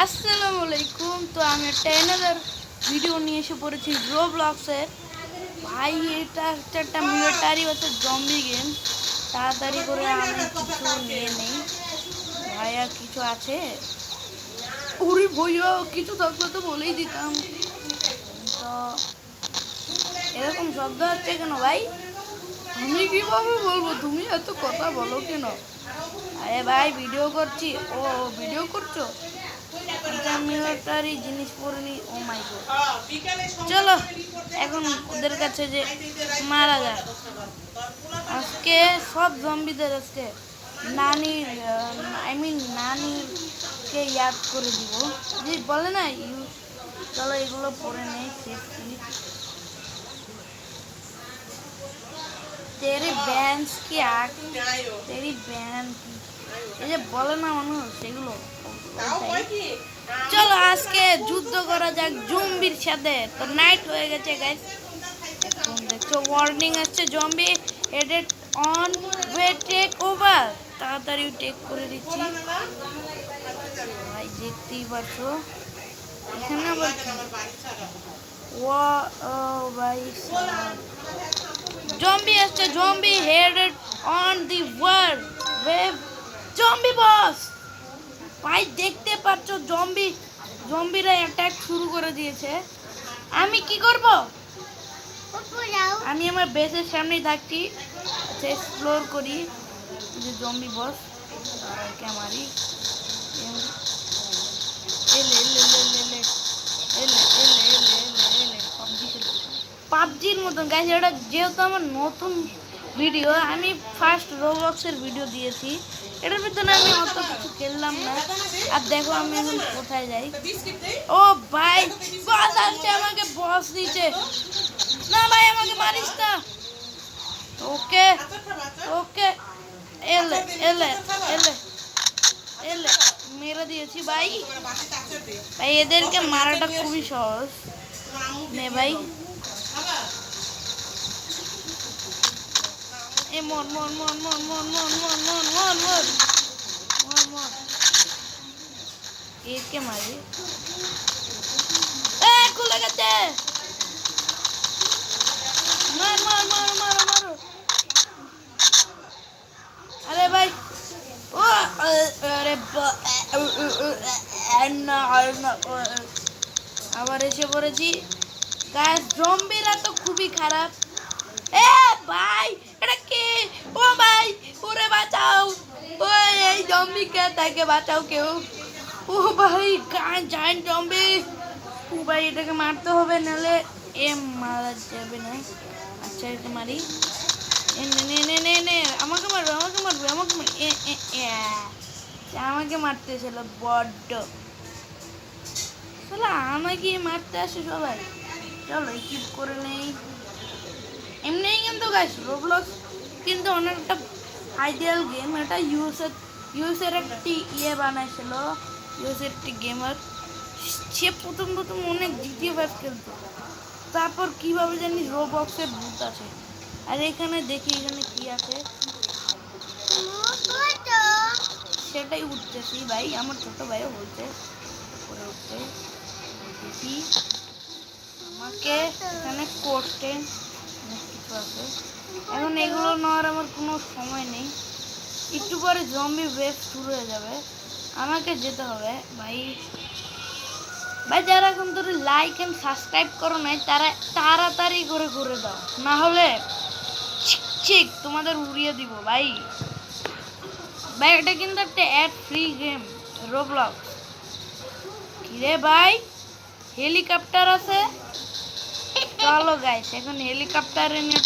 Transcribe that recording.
আসসালামু আলাইকুম। তো আমি একটা এনাদার ভিডিও নিয়ে এসে পড়েছি রোবলক্সের। ভাই এটা হচ্ছে একটা মিলিটারি হচ্ছে জম্বি গেম। তাড়াতাড়ি করে আমি কিছু নিয়ে নেই। ভাইয়া কিছু আছে? ওরে ভাইয়া কিছু থাকলে তো বলেই দিতাম। তো এরকম শব্দ হচ্ছে কেন ভাই? আমি কিভাবে বলবো? তুমি এত কথা বলো কেন? আরে ভাই ভিডিও করছি। ও ভিডিও করছো? মিলিটারি জিনিস পরিনি। ও মাই গড। চলো এখন ওদের কাছে যে মারা যায়। আজকে সব জম্বিদের আজকে নানির নানিকে ইয়াদ করে দিব। যে বলে না চলো এগুলো পরে নেই। সেফটি তেরি ব্যান্স কি আগ তেরি ব্যান কি এই যে বলে না মানুষ সেগুলো। চলো আজকে যুদ্ধ করা যাক জম্বির সাথে। তো নাইট হয়ে গেছে গাইস। এখন দেখছো ওয়ার্নিং আসছে zombie headed on way take over. তাড়াতাড়ি টেক করে দিচ্ছি ভাই। দেখতেই পাচ্ছো এখানে আবার ও ভাই জম্বি আসছে। Zombie headed on the world wave zombie boss. ভাই দেখতে পাচ্ছ জম্বিরা অ্যাটাক শুরু করে দিয়েছে। আমি কি করব? আমি আমার বেসের সামনেই থাকছি। আচ্ছা এক্সপ্লোর করি যে জম্বি বস কে মারি। এলে এলে এলে এলে এলে এলে এলে এলে এলে পাবজির মতন গাইস। এটা যেহেতু আমার নতুন ভিডিও, আমি ফার্স্ট রোবলক্সের ভিডিও দিয়েছি। এটার ভিতরে আমি অত কিছু খেললাম না। আর দেখো আমি এখন কোথায় যাই। ও ভাই বস আসছে, আমাকে বস দিচ্ছে। না ভাই আমাকে মারিস না। ওকে ওকে এলে এলে এলে এলে মেরে দিয়েছি ভাই। ভাই এদেরকে মারাটা খুবই সহজ। নে ভাই এ মর মর মর মর মর মর মর মর মর মর মর মর একে মারি। এ খুলে গেছে। মার মার মার মার মার। আরে ভাই ও আরে আবার এসে পড়েছি গাইস। জম্বিরা তো খুবই খারাপ। এ ভাই এটা কি? ও ভাই ওরে বাঁচাও। ওই এই জম্বিকে তাকে বাঁচাও কেউ। ও ভাই জায়ান্ট জম্বি। ও ভাই এটাকে মারতে হবে নাহলে মারা যাবে না। আচ্ছা এটা মারি। আমাকে মারবে আমাকে মারবে আমাকে আমাকে মারতেছিল বড্ড। আমাকে মারতে আসে সবাই। চলো কিপ করে নেই। এমনি কিন্তু গাইস রোবলক্স কিন্তু অনেকটা আইডিয়াল গেম। এটা ইউএসের একটি বানাইছিল। ইউএসের একটি গেমার। সে প্রথম অনেক জিটিএ 5 খেলতো। তারপর কিভাবে জানি রোবলক্সের ভূত আছে। আর এখানে দেখি এখানে কি আছে সেটাই উঠতেছি ভাই। আমার ছোট ভাইও বলছে করে উঠতে দেখি। আমাকে এখানে করতে অনেক কিছু আছে। এখন এগুলো নেওয়ার আমার কোনো সময় নেই। একটু পরে জম্বি ওয়েভ শুরু হয়ে যাবে। আমাকে যেতে হবে ভাই। ভাই যারা এখন ধরে লাইক এন্ড সাবস্ক্রাইব করো নাই তারা তাড়াতাড়ি করে দাও, না হলে ঠিক তোমাদের উড়িয়ে দিব ভাই। ভাই এটা কিন্তু একটা অ্যাড ফ্রি গেম রোবলক্স। কিরে ভাই হেলিকপ্টার আছে। চলো গাইস এখন হেলিকপ্টারে নিয়ে